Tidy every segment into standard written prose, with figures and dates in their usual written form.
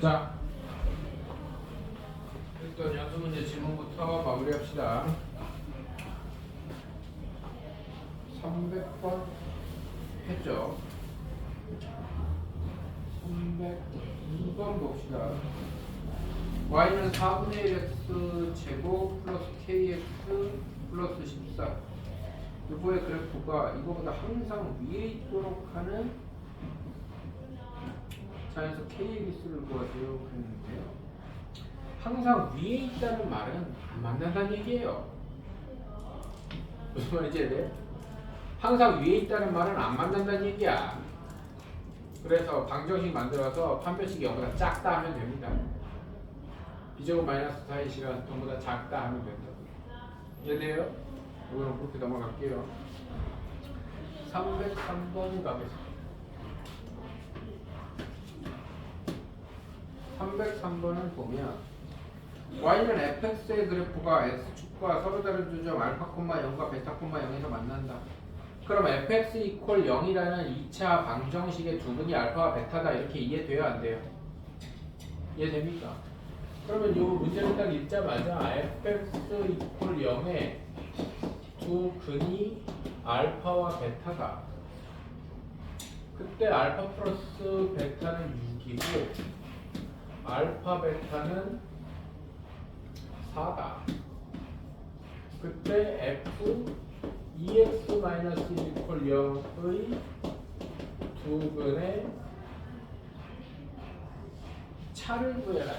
자, 일단 연수 문제 질문부터 마무리합시다. 300번 했죠. 302번 봅시다. y는 4분의 1x 제곱 플러스 kx 플러스 14. 이거의 그래프가 이거보다 항상 위에 있도록 하는 자연수 k의 기수를 구하세요 그랬는데요. 항상 위에 있다는 말은 안 만난다는 얘기예요. 무슨 말인지 알아요? 항상 위에 있다는 말은 안 만난다는 얘기야. 그래서 방정식 만들어서 판별식이 0보다 작다 하면 됩니다. b제곱 마이너스 4의 시간 0보다 작다 하면 된다. 이해돼요? 이거는 그렇게 넘어갈게요. 303번 가겠습니다. 303번을 보면 y는 fx의 그래프가 x축과 서로 다른 조점 알파, 0과 베타, 0에서 만난다. 그럼 fx 이퀄 0이라는 2차 방정식의 두 분이 알파와 베타다 이렇게 이해돼요? 안 돼요? 이해됩니까? 그러면 이 문제를 딱 읽자마자 fx 이퀄 0의 두 근이 알파와 베타다. 그때 알파 플러스 베타는 6이고 알파 베타는 4다. 그때 f 2x-1 이퀄 0의 두 근의 차를 구해라.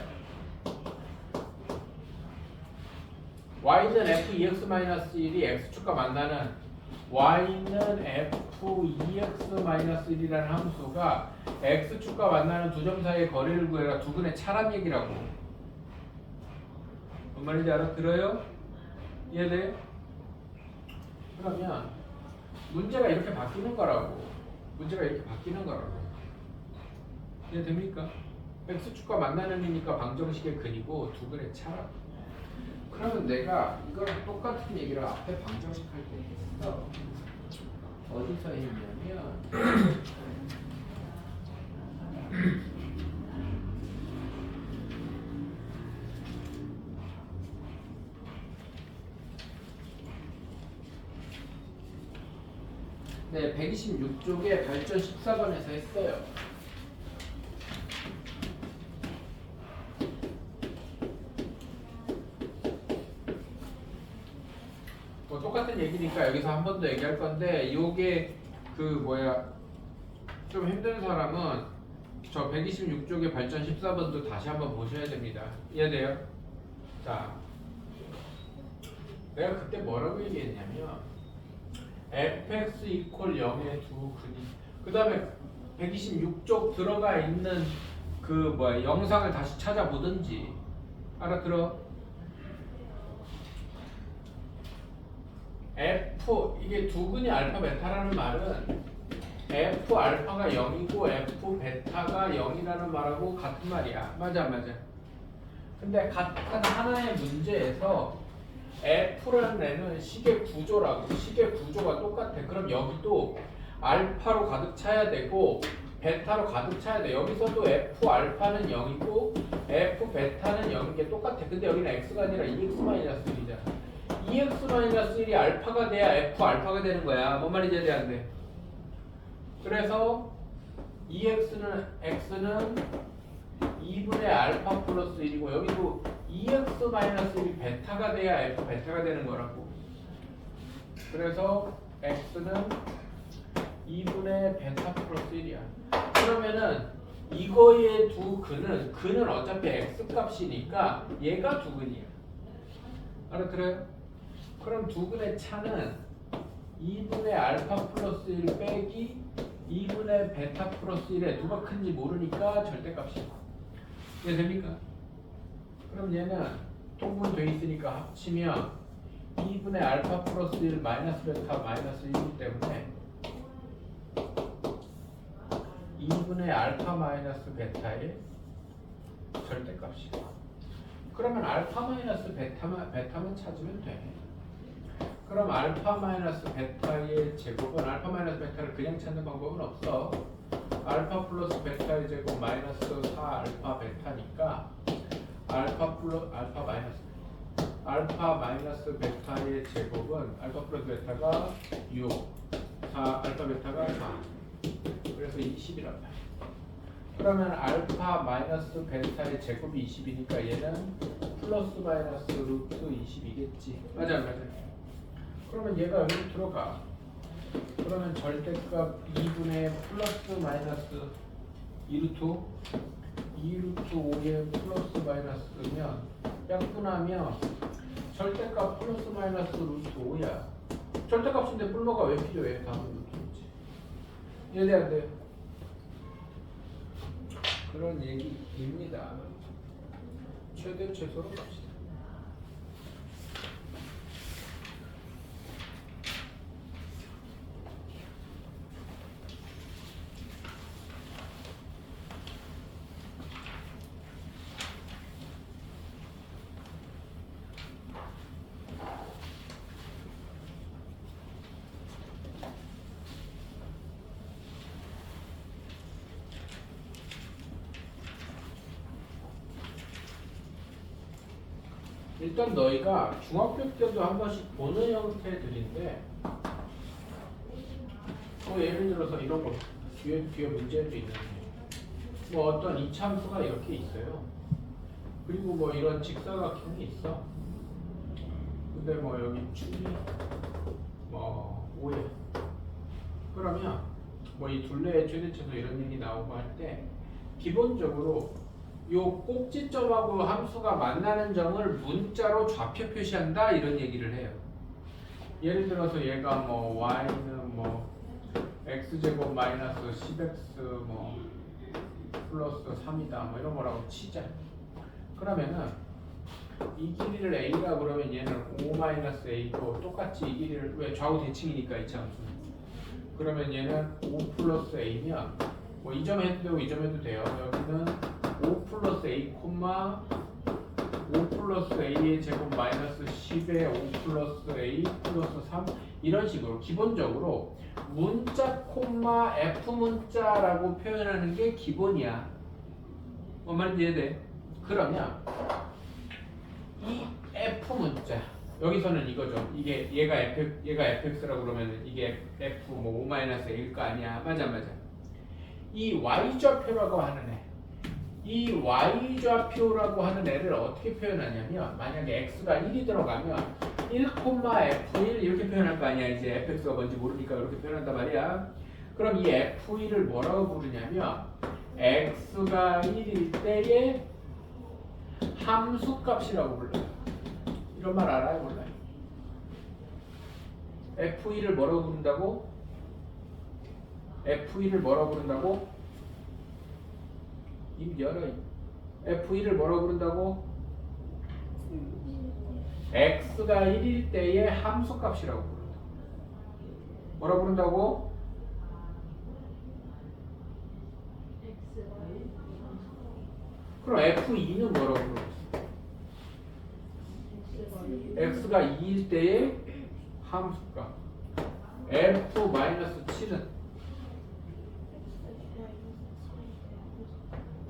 y는 f 2x-1이 x축과 만나는 y는 f 2x-1이라는 함수가 x축과 만나는 두 점 사이의 거리를 구해라. 두 근의 차란 얘기라고. 뭔 말인지 알아들어요? 이해돼? 그러면 문제가 이렇게 바뀌는 거라고. 문제가 이렇게 바뀌는 거라고. 이해됩니까? x축과 만나는 이니까 방정식의 근이고 두 근의 차라고. 그러면 내가 이거랑 똑같은 얘기를 앞에 방정식 할 때 했어. 어디서 했냐면 네, 126쪽에 발전 14번에서 했어요. 뭐 똑같은 얘기니까 여기서 한 번 더 얘기할 건데 요게 좀 힘든 사람은 저 126쪽의 발전 14번도 다시 한번 보셔야 됩니다. 이해돼요? 자, 내가 그때 뭐라고 얘기했냐면 fx 이퀄 0의 두 근이 그 다음에 126쪽 들어가 있는 영상을 다시 찾아보든지 알아들어? f 이게 두 근이 알파 베타라는 말은 f 알파가 0이고 f 베타가 0이라는 말하고 같은 말이야. 맞아. 근데 같은 하나의 문제에서 F라는 애는 식의 구조라고. 식의 구조가 똑같아. 그럼 여기도 알파로 가득 차야 되고 베타로 가득 차야 돼. 여기서도 F 알파는 0이고 F 베타는 0인 게 똑같아. 근데 여기는 X가 아니라 2x-1이잖아. 2x-1이 알파가 돼야 F 알파가 되는 거야. 뭔 말인지 이해 안 돼? 그래서 X는 2분의 알파 플러스 1이고 여기도 2x-1이 베타가 돼야 f 베타가 되는 거라고. 그래서 x는 2분의 베타 플러스 1이야. 그러면은 이거의 두 근은 어차피 x 값이니까 얘가 두 근이야. 알아들어요? 그럼 두 근의 차는 2분의 알파 플러스 1 빼기 2분의 베타 플러스 1에 누가 큰지 모르니까 절대값이야. 이해됩니까? 그럼 얘는 통분돼 있으니까 합치면 2분의 알파 플러스 1 마이너스 베타 마이너스 1이기 때문에 2분의 알파 마이너스 베타의 절대값이야. 그러면 알파 마이너스 베타만 찾으면 돼. 그럼 알파 마이너스 베타의 제곱은 알파 마이너스 베타를 그냥 찾는 방법은 없어. 알파 플러스 베타의 제곱 마이너스 4 알파 베타니까 알파 마이너스 베타의 제곱은 알파 플러스 베타가 6, 4 알파 베타가 4. 그래서 20이란 말이야. 그러면 알파 마이너스 베타의 제곱이 20이니까 얘는 플러스 마이너스 루트 20이겠지. 맞아. 그러면 얘가 여기 들어가. 그러면 절대값 2분의 플러스 마이너스 2루트 2루트 5에 플러스 마이너스면 약분하면 절대값 플러스 마이너스 루트 5야. 절대값인데 뿔모가 왜 필요해? 다음 루트지. 이해돼 안 돼? 그런 얘기입니다. 최대 최소로 갑시다. 일단 너희가 중학교 때도 한 번씩 보는 형태들인데 예를 들어서 이런 거 뒤에 문제도 있는데 뭐 어떤 이차함수가 이렇게 있어요. 그리고 뭐 이런 직사각형이 있어. 근데 뭐 여기 축이 뭐 5야. 그러면 뭐 이 둘레의 최대치수 이런 얘기 나오고 할 때 기본적으로 요 꼭지점하고 함수가 만나는 점을 문자로 좌표 표시한다 이런 얘기를 해요. 예를 들어서 얘가 뭐 y는 뭐 x제곱 마이너스 10x 뭐 플러스 3이다 뭐 이런 거라고 치자. 그러면은 이 길이를 a라 그러면 얘는 5 마이너스 a고 똑같이 이 길이를 왜 좌우 대칭이니까 이 함수는 그러면 얘는 5 플러스 a면 뭐 이 점 해도 되고 이 점 해도 돼요. 여기는 5 플러스 a, 5 플러스 a의 제곱 마이너스 10에 5 플러스 a 플러스 3 이런 식으로 기본적으로 문자 콤마 f 문자라고 표현하는 게 기본이야. 뭔 말인지 이해돼? 그러면 이 f 문자 여기서는 이거죠. 이게 얘가 fx라고 그러면 이게 f 뭐 5 마이너스 a일 거 아니야. 맞아. 이 y좌표라고 하는 애. 이 y좌표라고 하는 애를 어떻게 표현하냐면 만약에 x가 1이 들어가면 1,f1 이렇게 표현할 거 아니야. 이제 fx가 뭔지 모르니까 이렇게 표현한단 말이야. 그럼 이 f1을 뭐라고 부르냐면 x가 1일 때의 함수값이라고 불러요. 이런 말 알아요? 몰라요? f1을 뭐라고 부른다고? f1을 뭐라고 부른다고? 입 열어. f1을 뭐라고 부른다고? x가 1일 때의 함수값이라고 부른다. 뭐라고 부른다고? 그럼 f2는 뭐라고 부르겠어? x가 2일 때의 함수값. f-7은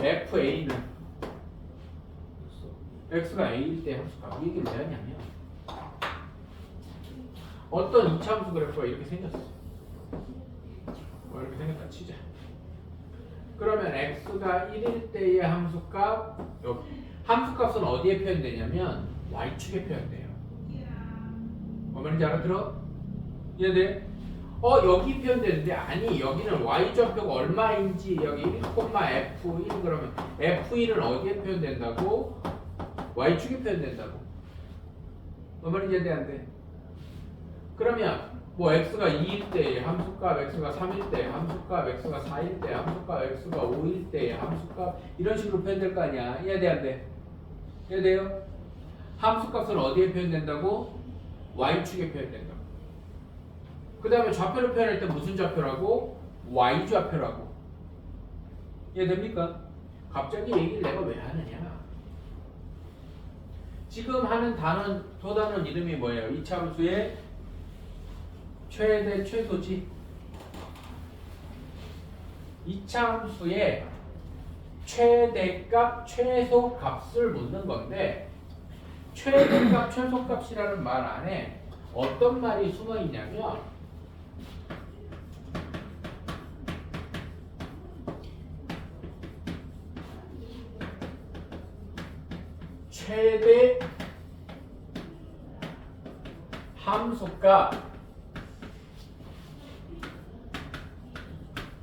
FA는 X가 A일 때 함수값. 이 얘기를 왜 하냐면 어떤 이차함수 그래프가 이렇게 생겼어. 뭐 이렇게 생겼다 치자. 그러면 X가 1일 때의 함수값 여기 함수값은 어디에 표현되냐면 Y축에 표현돼요. 뭐 말인지 알아들어? 이해돼? 여기 표현되는데 아니 여기는 y좌표가 얼마인지 여기 1,f1 그러면 f1은 어디에 표현된다고? y축에 표현된다고. 뭐 말인지 이해돼 안 돼? 그러면 뭐 x가 2일 때의 함수값, x가 3일 때 함수값, x가 4일 때 함수값, x가 5일 때의 함수값 이런 식으로 표현될 거 아니야. 이해돼 안 돼? 이해돼요? 함수값은 어디에 표현된다고? y축에 표현된다고. 그 다음에 좌표를 표현할 때 무슨 좌표라고? y좌표라고. 이해됩니까? 갑자기 얘기를 내가 왜 하느냐? 지금 하는 도단원 이름이 뭐예요? 이차함수의 최대 최소지. 이차함수의 최대값, 최소값을 묻는 건데 최대값, 최소값이라는 말 안에 어떤 말이 숨어 있냐면 최대 함수값,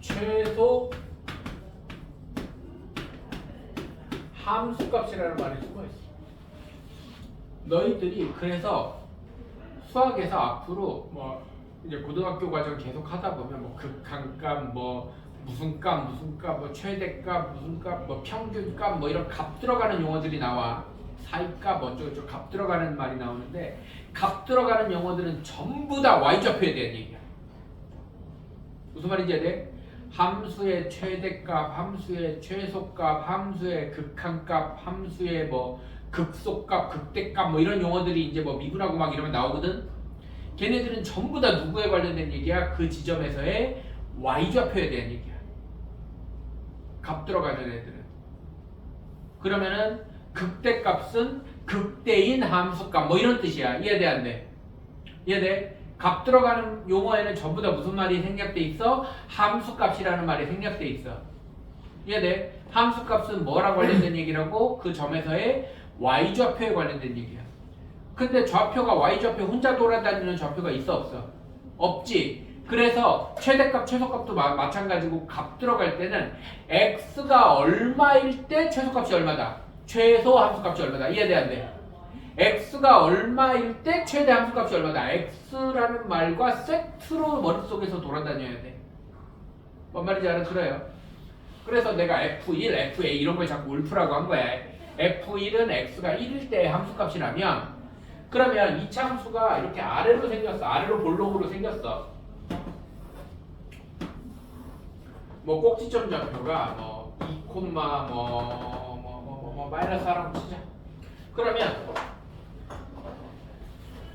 최소 함수값이라는 말이 숨어있어. 너희들이 그래서 수학에서 앞으로 뭐 이제 고등학교 과정 계속 하다 보면 뭐 극한값, 뭐 무슨 값, 뭐 최대값, 무슨 값, 뭐 평균값, 뭐 이런 값 들어가는 용어들이 나와. 사이값 어쩌고저쩌고 값 들어가는 말이 나오는데 값 들어가는 용어들은 전부 다 y좌표에 대한 얘기야. 무슨 말인지 알아? 함수의 최대값, 함수의 최소값, 함수의 극한값, 함수의 뭐 극소값, 극대값 뭐 이런 용어들이 이제 뭐 미분하고 막 이러면 나오거든. 걔네들은 전부 다 누구에 관련된 얘기야? 그 지점에서의 y좌표에 대한 얘기야. 값 들어가는 애들은. 그러면은 극대값은 극대인 함수값 뭐 이런 뜻이야. 이해돼 안 돼? 이해돼? 값 들어가는 용어에는 전부 다 무슨 말이 생략돼 있어? 함수값이라는 말이 생략돼 있어. 이해돼? 함수값은 뭐랑 관련된 얘기라고? 그 점에서의 y좌표에 관련된 얘기야. 근데 좌표가 y좌표 혼자 돌아다니는 좌표가 있어 없어? 없지. 그래서 최대값, 최소값도 마찬가지고 값 들어갈 때는 x가 얼마일 때 최소값이 얼마다? 최소 함수값이 얼마다? 이해돼 안 돼? x가 얼마일 때 최대 함수값이 얼마다? x라는 말과 세트로 머릿속에서 돌아다녀야 돼. 뭔 말인지 알아들어요? 그래서 내가 F1, FA 이런 걸 자꾸 울프라고 한 거야. F1은 x가 1일 때의 함수값이라면 그러면 이차 함수가 이렇게 아래로 생겼어. 아래로 볼록으로 생겼어. 뭐 꼭지점 좌표가 뭐 2, 마이너스 4라고 치자. 그러면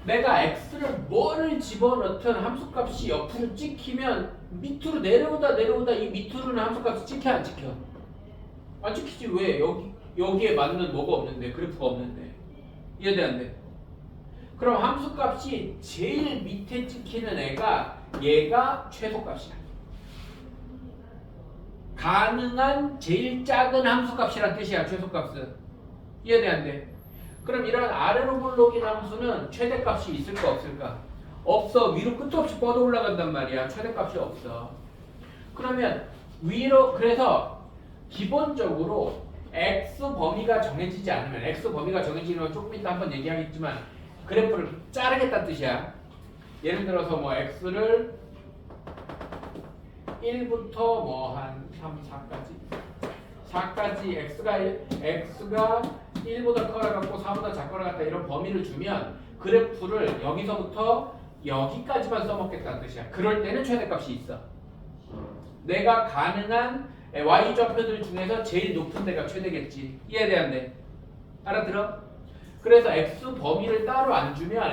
내가 x를 뭐를 집어넣든 함수값이 옆으로 찍히면 밑으로 내려오다 이 밑으로는 함수값이 찍혀 안 찍혀? 안 찍히지. 왜? 여기에 맞는 뭐가 없는데, 그래프가 없는데. 이해돼 안 돼? 그럼 함수값이 제일 밑에 찍히는 얘가 최소값이야. 가능한 제일 작은 함수값이란 뜻이야. 최소값은. 이해돼 안 돼? 그럼 이런 아래로 볼록인 함수는 최대값이 있을까 없을까? 없어. 위로 끝도 없이 뻗어 올라간단 말이야. 최대값이 없어. 그러면 위로, 그래서 기본적으로 x 범위가 정해지지 않으면, x 범위가 정해지는 건 조금 이따 한번 얘기하겠지만 그래프를 자르겠다는 뜻이야. 예를 들어서 뭐 x를 1부터 뭐 한 3, 4까지 x가 1보다 커라갖고 4보다 작거나 이런 범위를 주면 그래프를 여기서부터 여기까지만 써먹겠다는 뜻이야. 그럴 때는 최대값이 있어. 내가 가능한 y좌표들 중에서 제일 높은 데가 최대겠지. 이해돼 안 돼? 알아들어? 그래서 x 범위를 따로 안 주면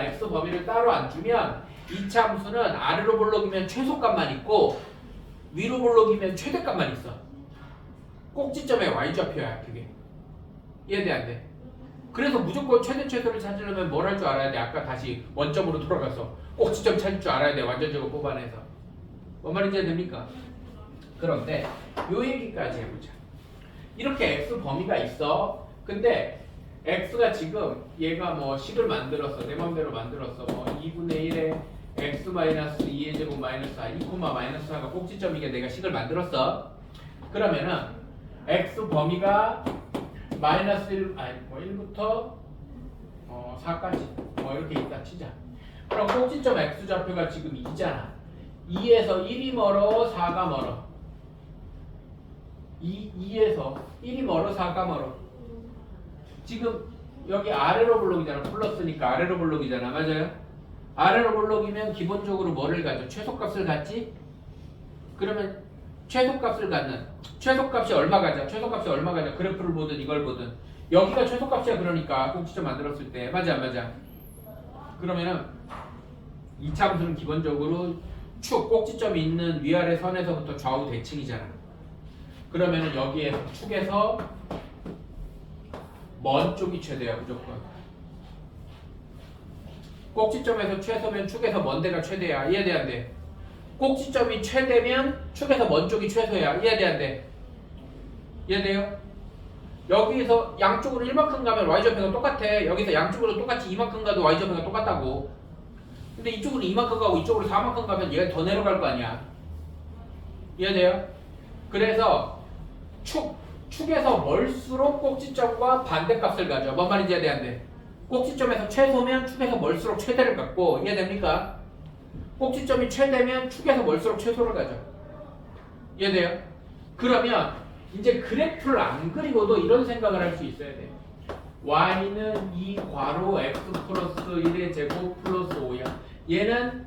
이차 함수는 아래로 볼록이면 최소값만 있고 위로 볼록이면 최대값만 있어. 꼭지점의 y좌표야 그게. 이해돼 안 돼? 그래서 무조건 최대 최소를 찾으려면 뭘 할 줄 알아야 돼? 아까 다시 원점으로 돌아가서 꼭지점 찾을 줄 알아야 돼. 완전적으로 뽑아내서. 뭔 말인지 됩니까? 그런데 요 얘기까지 해보자. 이렇게 x 범위가 있어. 근데 x가 지금 얘가 뭐 식을 만들었어. 내 맘대로 만들었어. 뭐 2분의 1에 x-2의 제곱 마이너스 4, 2, 마이너스 4가 꼭지점이게 내가 식을 만들었어. 그러면은 x 범위가 마이너스 1부터 4까지 뭐 이렇게 있다 치자. 그럼 꼭지점 x좌표가 지금 2잖아. 2에서 1이 멀어, 4가 멀어. 2에서 1이 멀어, 4가 멀어. 지금 여기 아래로 볼록이잖아. 플러스니까 아래로 볼록이잖아. 맞아요? 아래로 볼록이면 기본적으로 뭐를 가져? 최소값을 갖지? 그러면 최소값을 갖는 최소값이 얼마 가자? 최소값이 얼마 가자? 그래프를 보든 이걸 보든 여기가 최소값이야. 그러니까 꼭지점 만들었을 때 맞아 안 맞아? 그러면은 이차 함수는 기본적으로 축 꼭지점이 있는 위아래 선에서부터 좌우 대칭이잖아. 그러면은 여기에 축에서 먼 쪽이 최대야 무조건. 꼭지점에서 최소면 축에서 먼 데가 최대야. 이해돼 안 돼? 꼭지점이 최대면 축에서 먼 쪽이 최소야. 이해돼 안 돼? 이해돼요? 여기서 양쪽으로 1만큼 가면 y좌표가 똑같아. 여기서 양쪽으로 똑같이 2만큼 가도 y좌표가 똑같다고. 근데 이쪽으로 2만큼 가고 이쪽으로 4만큼 가면 얘가 더 내려갈 거 아니야. 이해돼요? 그래서 축에서 멀수록 꼭지점과 반대값을 가져. 뭔 말인지 이해돼 안 돼? 꼭지점에서 최소면 축에서 멀수록 최대를 갖고. 이해됩니까? 꼭지점이 최대면 축에서 멀수록 최소를 가져. 이해돼요? 그러면 이제 그래프를 안 그리고도 이런 생각을 할 수 있어야 돼. y는 2 괄호 x 플러스 1의 제곱 플러스 5야. 얘는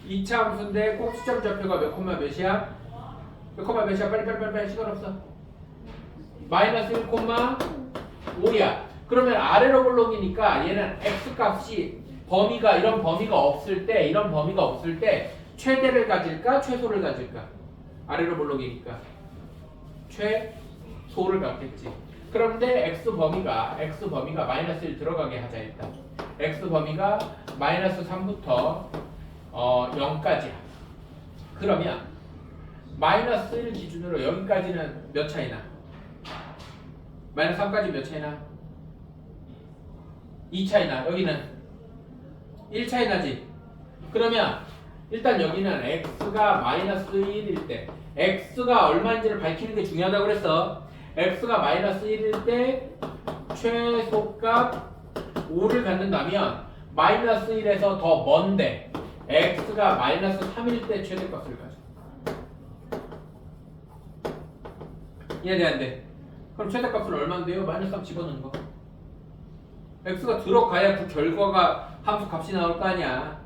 2차 함수인데 꼭지점 좌표가 몇 콤마 몇이야? 몇 콤마 몇이야? 빨리 시간 없어. 마이너스 1 콤마 5야. 그러면 아래로 볼록이니까 얘는 x 값이 범위가 이런 범위가 없을 때 최대를 가질까 최소를 가질까? 아래로 볼록이니까 최소를 갖겠지. 그런데 x 범위가 마이너스 1 들어가게 하자 일단. x 범위가 마이너스 3부터 0까지야. 그러면 마이너스 1 기준으로 여기까지는 몇 차이나? 마이너스 3까지 몇 차이나? 2 차이나. 여기는 1 차이 나지. 그러면 일단 여기는 x가 마이너스 1일 때 x가 얼마인지를 밝히는 게 중요하다고 그랬어. x가 마이너스 1일 때 최소값 5를 갖는다면 마이너스 1에서 더 먼데 x가 마이너스 3일 때 최대값을 가져. 이해돼 안 돼? 그럼 최대값은 얼마인데요? 마이너스 3 집어넣는 거. x가 들어가야 그 결과가 함수 값이 나올 거 아니야.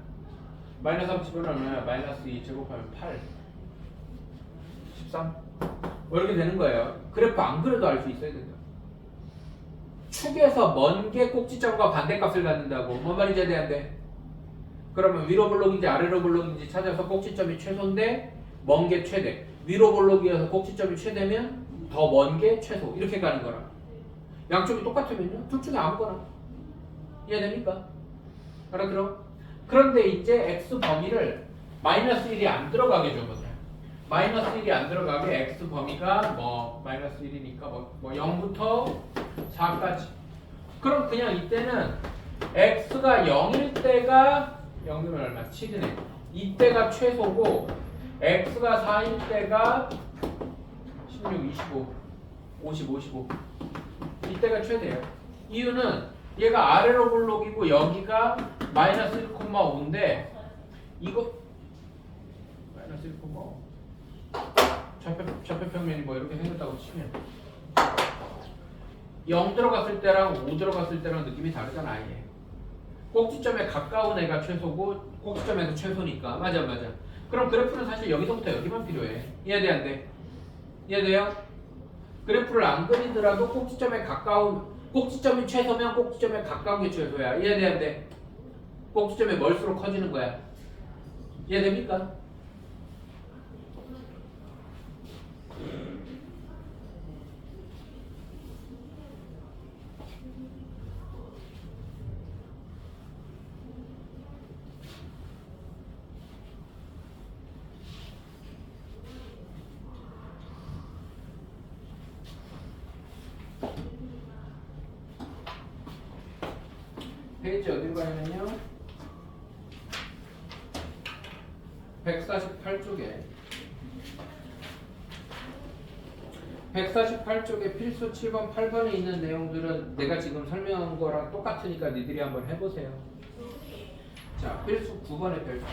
마이너스 3 집어넣으면 마이너스 2 제곱하면 8 13 뭐 이렇게 되는 거예요. 그래프 안 그래도 알 수 있어야 된다. 축에서 먼 게 꼭지점과 반대값을 갖는다고. 뭔 말인지 이해돼 안 돼? 그러면 위로 볼록인지 아래로 볼록인지 찾아서 꼭지점이 최소인데 먼 게 최대. 위로 볼록이어서 꼭지점이 최대면 더 먼 게 최소. 이렇게 가는 거라. 양쪽이 똑같으면요. 둘 중에 아무거나. 이해됩니까? 알아들어? 그런데 이제 x 범위를 마이너스 1이 안 들어가게 줘보자. 마이너스 1이 안 들어가게 x 범위가 마이너스 1이니까 0부터 4까지. 그럼 그냥 이때는 x가 0일 때가 0이면 얼마? 7이네. 이때가 최소고 x가 4일 때가 16, 25, 50, 55. 이때가 최대예요. 이유는 얘가 아래로 볼록이고 여기가 마이너스 1,5인데 이거 마이너스 1,5 좌표평면이 뭐 이렇게 생겼다고 치면 0 들어갔을 때랑 5 들어갔을 때랑 느낌이 다르잖아. 아예 꼭지점에 가까운 애가 최소고 꼭지점에서 최소니까. 맞아. 그럼 그래프는 사실 여기서부터 여기만 필요해. 이해돼 안 돼? 이해돼요? 그래프를 안 그리더라도 꼭지점이 최소면 꼭지점에 가까운 게 최소야. 이해돼 안 돼? 꼭지점에 멀수록 커지는 거야. 이해됩니까? 페이지 어딜 가냐면요 148쪽에 148쪽에 필수 7번 8번에 있는 내용들은 내가 지금 설명한 거랑 똑같으니까 니들이 한번 해보세요. 자, 필수 9번의 별표.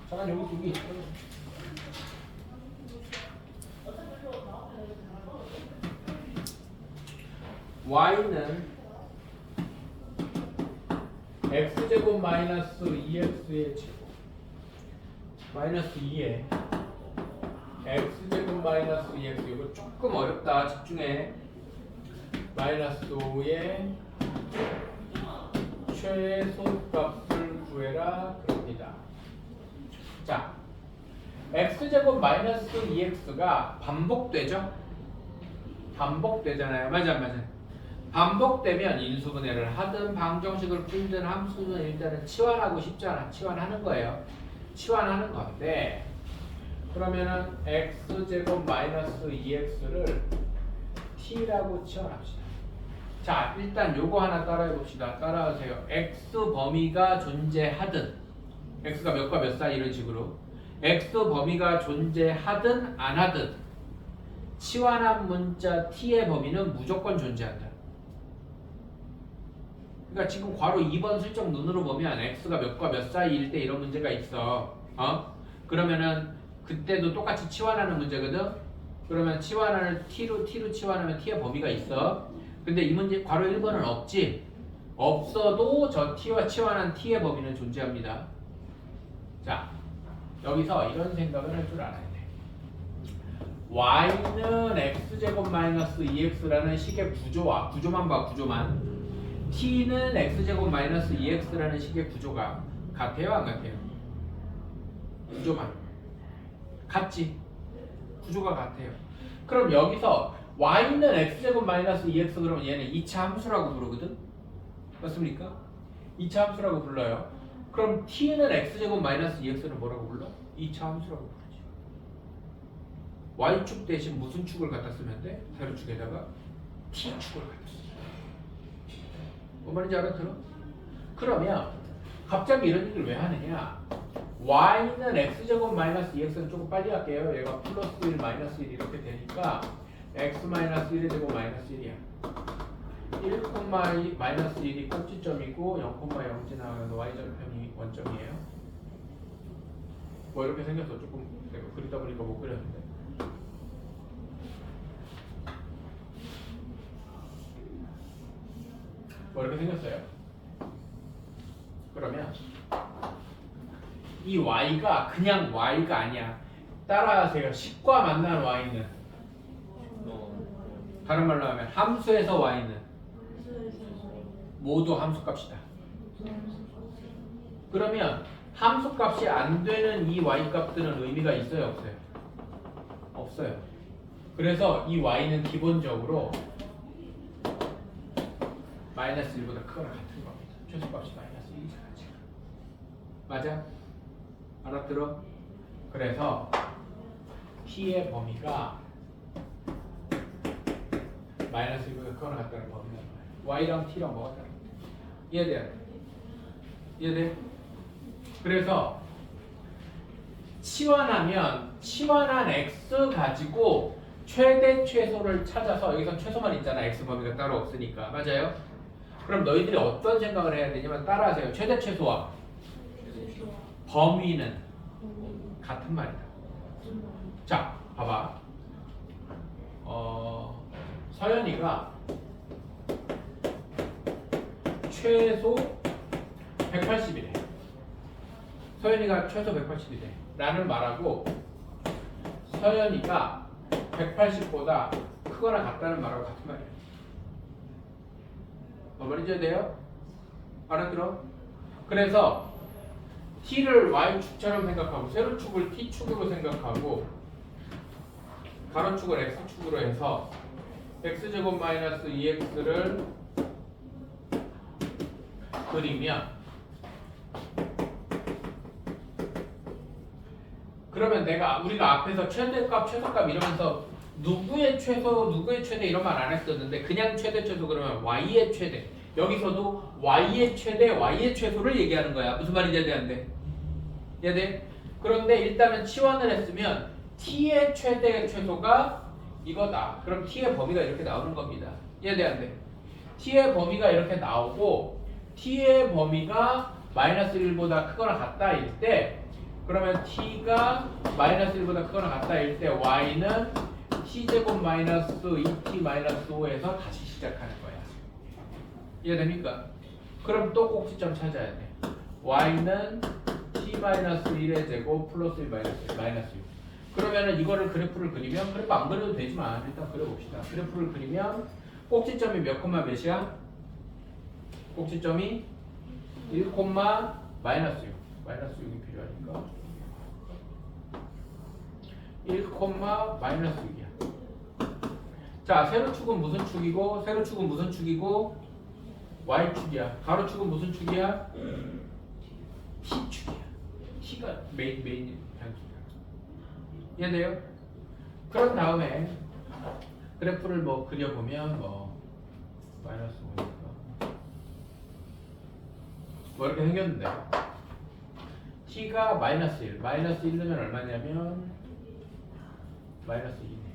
잠깐 여기 두 개 있어요. y는 x제곱 마이너스 2x의 제곱 마이너스 2에 x제곱 마이너스 2x. 이거 조금 어렵다. 집중해. 마이너스 5의 최소값을 구해라. 있습니다. 자, x제곱 마이너스 2x가 반복되죠? 반복되잖아요. 맞아. 반복되면 인수분해를 하든 방정식을 풀든 함수는 일단은 치환하고 싶잖아. 치환하는 거예요. 치환하는 건데 그러면은 x제곱 마이너스 2x를 t라고 치환합시다. 자, 일단 요거 하나 따라해 봅시다. 따라하세요. x 범위가 존재하든 x가 몇과 몇 사이 이런 식으로 x 범위가 존재하든 안 하든 치환한 문자 t의 범위는 무조건 존재한다. 그러니까 지금 괄호 2번 슬쩍 눈으로 보면 x가 몇과 몇 사이일 때 이런 문제가 있어. 그러면은 그때도 똑같이 치환하는 문제거든. 그러면 치환을 t로 치환하면 t의 범위가 있어. 근데 이 문제 괄호 1번은 없지. 없어도 저 t와 치환한 t의 범위는 존재합니다. 자, 여기서 이런 생각을 할 줄 알아야 돼. y는 x제곱 마이너스 2x라는 식의 구조만 봐, 구조만. t는 x제곱 마이너스 2x라는 식의 구조가 같아요, 안 같아요? 구조만 같지? 구조가 같아요. 그럼 여기서 y는 x제곱 마이너스 2x 그러면 얘는 2차 함수라고 부르거든? 맞습니까? 2차 함수라고 불러요. 그럼 t는 x제곱 마이너스 2x는 뭐라고 불러? 2차 함수라고 부르지. y축 대신 무슨 축을 갖다 쓰면 돼? 세로축에다가 t축을 갖다 쓰면 돼. 뭔 말인지 알아들어? 그러면 갑자기 이런 얘기를 왜 하느냐? y는 x제곱 마이너스 2x는 조금 빨리 할게요. 얘가 플러스 1 마이너스 1 이렇게 되니까 x 마이너스 1의 제곱 마이너스 1이야. 1, 마이너스 1이 꼭지점이고 0,0 지나가면 y절편이 원점이에요. 뭐 이렇게 생겼어. 조금 내가 그리다 보니까 못 그렸는데. 뭐 이렇게 생겼어요. 그러면 이 y가 그냥 y가 아니야. 따라하세요. 10과 만난 y는 다른 말로 하면 함수에서 y는 모두 함수값이다. 그러면 함수값이 안 되는 이 y값들은 의미가 있어요, 없어요? 없어요. 그래서 이 y는 기본적으로 마이너스 1보다 크거나 같은 겁니다. 최소값이 마이너스 1이잖아. 맞아? 알아들어? 그래서 t의 범위가 마이너스 1보다 크거나 같다는 범위가 y랑 t랑 뭐가 다른 거야? 이해돼? 이해돼? 그래서 치환하면 치환한 x 가지고 최대 최소를 찾아서 여기서 최소만 있잖아. x 범위가 따로 없으니까. 맞아요? 그럼 너희들이 어떤 생각을 해야 되냐면 따라하세요. 최대 최소와 범위는 같은 말이다. 자, 봐봐. 서연이가 최소 180이래. 서연이가 최소 180이래. 라는 말하고 서연이가 180보다 크거나 같다는 말하고 같은 말이야. 뭐 말인지 돼요? 알아들어? 그래서 t를 y축처럼 생각하고 세로축을 t축으로 생각하고 가로축을 x축으로 해서 x제곱 마이너스 2x를 그리면 그러면 우리가 앞에서 최대값, 최소값 이러면서 누구의 최소, 누구의 최대 이런 말 안 했었는데 그냥 최대, 최소 그러면 y의 최대. 여기서도 y의 최대, y의 최소를 얘기하는 거야. 무슨 말인지 이해돼? 이해돼? 그런데 일단은 치환을 했으면 t의 최대, 최소가 이거다. 그럼 t의 범위가 이렇게 나오는 겁니다. 이해돼 안 돼? t의 범위가 이렇게 나오고 t의 범위가 마이너스 1보다 크거나 같다일 때 그러면 t가 마이너스 1보다 크거나 같다일 때 y는 t제곱 마이너스 2t 마이너스 5에서 다시 시작하는 거야. 이해됩니까? 그럼 또 꼭지점 찾아야 돼. y는 t 마이너스 1의 제곱 플러스 1 마이너스 6. 그러면은 이거를 그래프를 그리면 그래프 안 그려도 되지만 일단 그려봅시다. 그래프를 그리면 꼭지점이 몇 콤마 몇이야? 꼭지점이 1 콤마 마이너스 6. 마이너스 6이 필요하니까 1, 마이너스 6이야. 자, 세로축은 무슨 축이고 세로축은 무슨 축이고 y축이야. 가로축은 무슨 축이야? t축이야. t가 메인 변수야. 이해돼요? 그런 다음에 그래프를 뭐 그려보면 뭐 마이너스 5니까 뭐 이렇게 생겼는데 t가 마이너스 1 마이너스 1 넣으면 얼마냐면 마이너스 2네.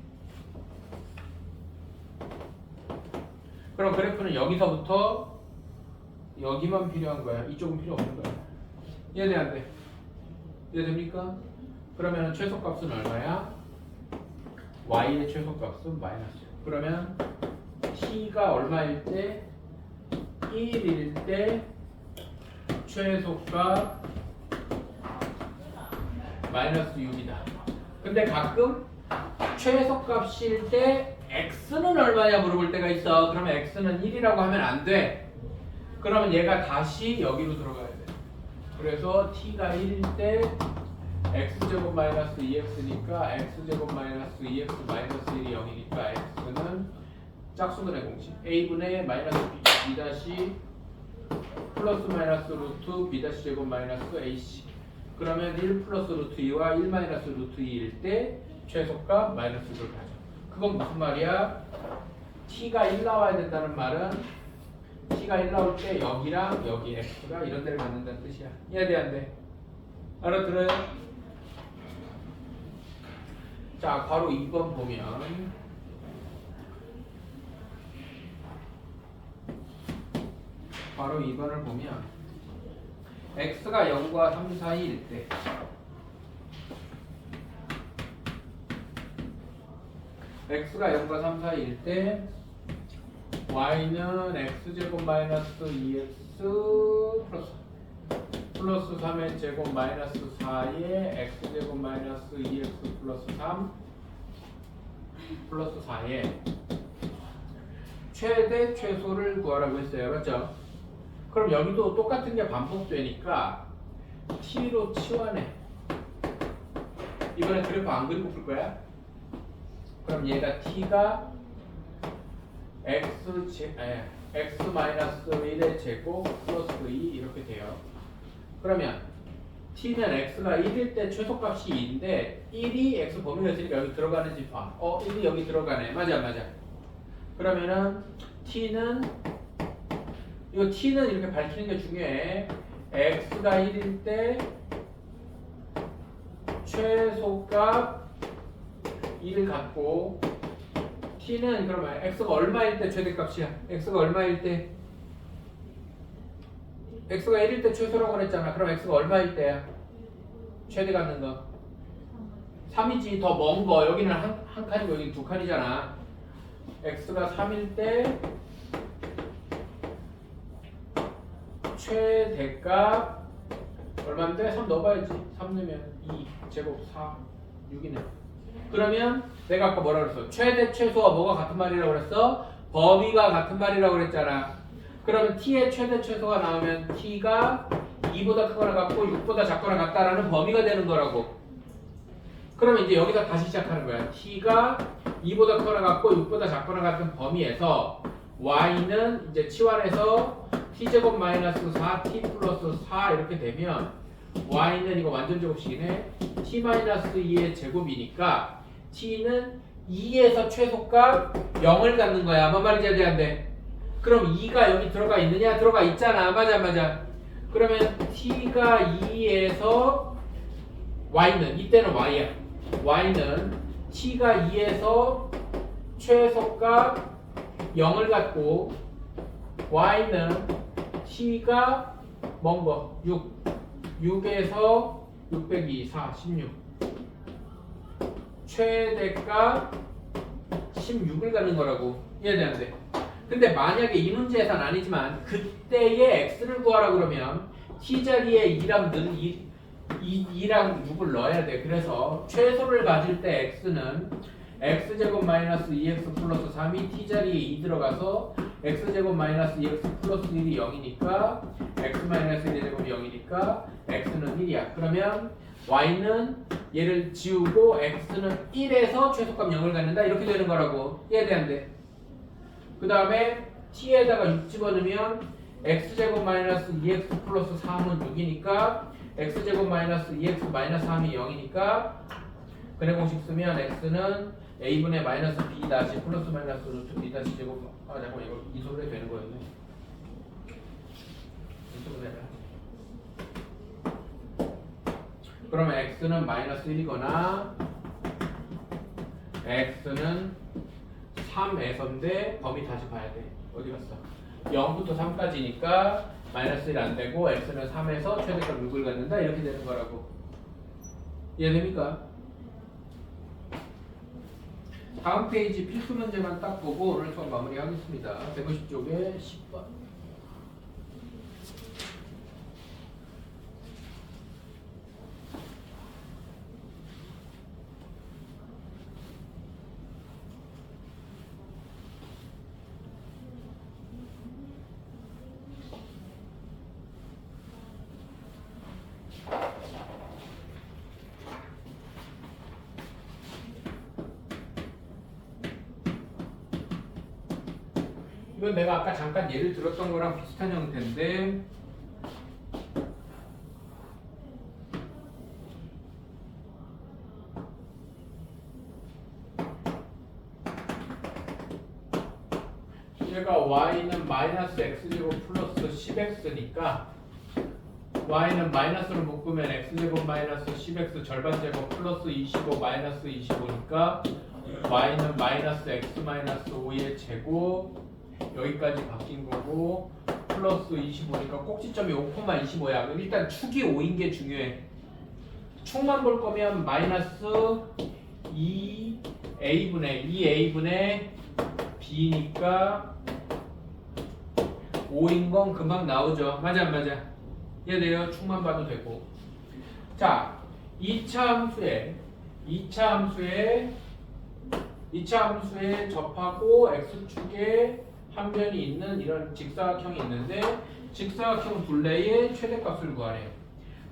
그럼 그래프는 여기서부터 여기만 필요한 거야. 이쪽은 필요 없는 거야. 이해돼 안 돼? 이해됩니까? 그러면 최소값은 얼마야? y의 최소값은 마이너스 6. 그러면 t가 얼마일 때? 1일 때 최소값 마이너스 6이다. 근데 가끔 최소값일 때 x는 얼마냐 물어볼 때가 있어. 그러면 x는 1이라고 하면 안 돼. 그러면 얘가 다시 여기로 들어가야 돼. 그래서 t가 1일 때 x제곱 마이너스 2x니까 x제곱 마이너스 2x 마이너스 1이 0이니까 x는 짝수근의 공식 a분의 마이너스 b 다시 플러스 마이너스 루트 b 다시 제곱 마이너스 ac. 그러면 1 플러스 루트 2와 1 마이너스 루트 2일 때 최소값 마이너스 1을 가져. 그건 무슨 말이야? t가 1 나와야 된다는 말은 t가 1 나올 때 여기랑 여기 x가 이런 데를 갖는다는 뜻이야. 이해돼 안 돼? 알아들어요? 자, 바로 2번 보면 바로 2번을 보면 x가 0과 3 사이일 때 x가 0과 3 사이일 때 y는 x제곱 마이너스 2x 플러스 3의 제곱 마이너스 4의 x제곱 마이너스 2x 플러스 3 플러스 4의 최대 최소를 구하라고 했어요. 맞죠? 그럼 여기도 똑같은 게 반복되니까 t로 치환해. 이번에 그래프 안 그리고 풀 거야? 그럼 얘가 t가 x 마이너스 1의 제곱 플러스 2 이렇게 돼요. 그러면 t는 x가 1일 때 최소값이 2인데 1이 x 범위였으니까 여기 들어가는지 봐. 1이 여기 들어가네. 맞아. 그러면은 t는 이거 t는 이렇게 밝히는 게 중요해. x가 1일 때 최소값 1을 갖고 t는 그러면 x가 얼마일 때 최대값이야? x가 얼마일 때? x가 1일 때 최소라고 그랬잖아. 그럼 x가 얼마일 때야? 최대 갖는 거 3이지. 더 먼 거. 여기는 한 칸이고 여기는 두 칸이잖아. x가 3일 때 최대값 얼마인데? 3 넣어봐야지. 3 넣으면 2 제곱 4 6이네. 그러면 내가 아까 뭐라 그랬어? 최대 최소와 뭐가 같은 말이라고 그랬어? 범위가 같은 말이라고 그랬잖아. 그러면 t의 최대 최소가 나오면 t가 2보다 크거나 같고 6보다 작거나 같다라는 범위가 되는 거라고. 그러면 이제 여기서 다시 시작하는 거야. t가 2보다 크거나 같고 6보다 작거나 같은 범위에서 y는 이제 치환해서 t제곱 마이너스 4t 플러스 4 이렇게 되면 y는 이거 완전 제곱식이네. t 마이너스 2의 제곱이니까 t는 2에서 최소값 0을 갖는 거야. 뭔 말인지 알지 안 돼? 그럼 2가 여기 들어가 있느냐? 들어가 있잖아. 맞아. 그러면 t가 2에서 y는 이때는 y야. y는 t가 2에서 최소값 0을 갖고 y는 t가 먼 거 6에서 6 빼기 4 16 최대값 16을 갖는 거라고. 이해돼 안 돼? 근데 만약에 이 문제에선 아니지만 그때의 x를 구하라 그러면 t자리에 2랑 6을 넣어야 돼. 그래서 최소를 가질 때 x는 x제곱 마이너스 2x 플러스 3이 t자리에 2 들어가서 x제곱 마이너스 2x 플러스 1이 0이니까 x 마이너스 1의 제곱이 0이니까 x는 1이야. 그러면 y는 얘를 지우고 x는 1에서 최소값 0을 갖는다. 이렇게 되는 거라고. 이해돼안돼? 그 다음에 t에다가 6 집어넣으면 x제곱 마이너스 2x 플러스 3은 6이니까 x제곱 마이너스 2x 마이너스 3이 0이니까 근해 공식 쓰면 x는 a분의 마이너스 b 다시 플러스 마이너스 루트 b 다시 제곱. 잠깐만, 이거 이소로 해도 되는 거였네. 이소로 해라. 그러면 x는 마이너스 1이거나 x는 3에서인데 범위 다시 봐야 돼. 어디 갔어? 0부터 3까지니까 마이너스 1 안 되고 x는 3에서 최대값 6을 갖는다. 이렇게 되는 거라고. 이해됩니까? 다음 페이지 필수 문제만 딱 보고 오늘 수업 마무리하겠습니다. 150쪽에 10번. 이건 내가 아까 잠깐 예를 들었던 거랑 비슷한 형태인데 얘가 y는 마이너스 x제곱 플러스 10x니까 y는 마이너스로 묶으면 x제곱 마이너스 10x 절반제곱 플러스 25 마이너스 25니까 y는 마이너스 x 마이너스 5의 제곱 여기까지 바뀐 거고 플러스 25니까 꼭지점이 5,25야. 일단 축이 5인 게 중요해. 축만 볼 거면 마이너스 2a분의 b니까 5인 건 금방 나오죠. 맞아 안 맞아? 이해돼요? 축만 봐도 되고. 자, 2차 함수에 접하고 x축에 한 변이 있는 이런 직사각형이 있는데 직사각형 둘레의 최대값을 구하래요.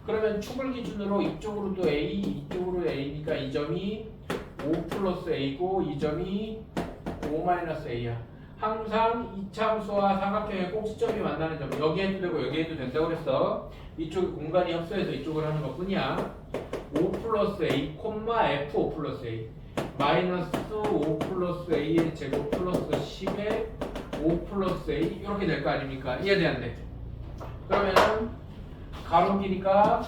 그러면 축을 기준으로 이쪽으로도 a, 이쪽으로 a니까 이 점이 5 플러스 a고 이 점이 5 마이너스 a야. 항상 2차 함수와 사각형의 꼭지점이 만나는 점 여기 해도 되고 여기 해도 된다고 그랬어. 이쪽이 공간이 협소해서 이쪽을 하는 것 뿐이야. 5 플러스 a, f5 플러스 a 마이너스 5 플러스 a의 제곱 플러스 10의 5 플러스 a 이렇게 될 거 아닙니까? 이해돼 안 돼? 그러면은 가로 길이가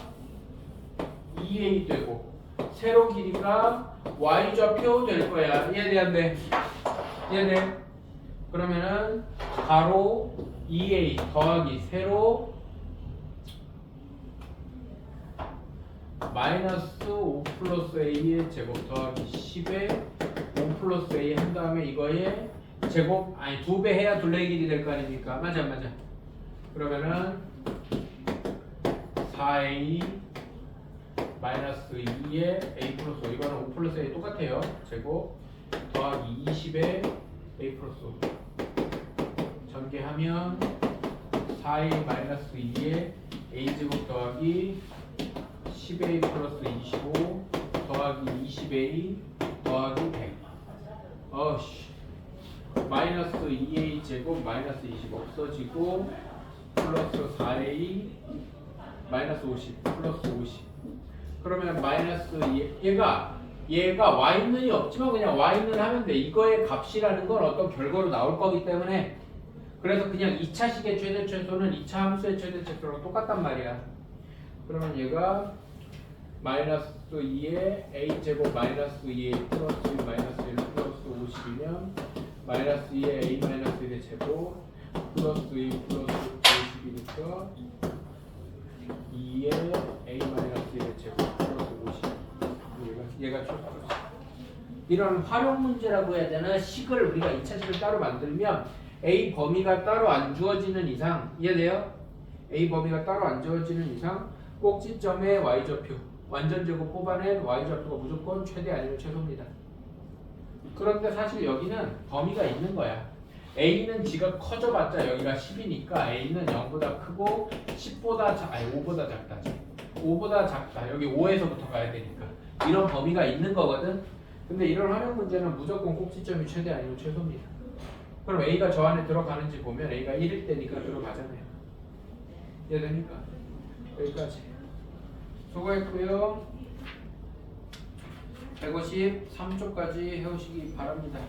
2a 되고 세로 길이가 y좌표 될 거야. 이해돼 안 돼? 이해돼? 그러면은 가로 2a 더하기 세로 마이너스 5 플러스 a의 제곱 더하기 10의 5 플러스 a 한 다음에 이거에 제곱 아니 2배 해야 둘레 길이 될 거 아닙니까? 맞아 안 맞아? 그러면은 4a 마이너스 2의 a 플러스 5 이거는 5 플러스 a 똑같아요. 제곱 더하기 20의 a 플러스 5 전개하면 4a 마이너스 2의 a 제곱 더하기 10a 플러스 25 더하기 20a 더하기 100 어씨 마이너스 2a 제곱 마이너스 20 없어지고 플러스 4a 마이너스 50 플러스 50 그러면 마이너스 얘가 y는이 없지만 그냥 y는 하면 돼. 이거의 값이라는 건 어떤 결과로 나올 거기 때문에 그래서 그냥 2차식의 최대 최소는 2차 함수의 최대 최소랑 똑같단 말이야. 그러면 얘가 마이너스 2의 a제곱 마이너스 2의 플러스 1 마이너스 1 플러스 50이면 마이너스 2의 a 마이너스 1의 제곱 플러스 2 플러스 50이니까 2의 a 마이너스 1의 제곱 플러스 50 얘가 최소값이야. 이런 활용 문제라고 해야 되나? 식을 우리가 2차식을 따로 만들면 a 범위가 따로 안 주어지는 이상 이해돼요? a 범위가 따로 안 주어지는 이상 꼭지점의 y좌표 완전 제곱 뽑아낸 y좌표가 무조건 최대 아니면 최소입니다. 그런데 사실 여기는 범위가 있는 거야. A는 지가 커져봤자 여기가 10이니까 A는 0보다 크고 10보다 5보다 작다. 5보다 작다. 여기 5에서부터 가야 되니까 이런 범위가 있는 거거든. 근데 이런 활용 문제는 무조건 꼭지점이 최대 아니면 최소입니다. 그럼 A가 저 안에 들어가는지 보면 A가 1일 때니까 들어가잖아요. 이해되니까 여기까지 수고했고요. 153쪽까지 해오시기 바랍니다.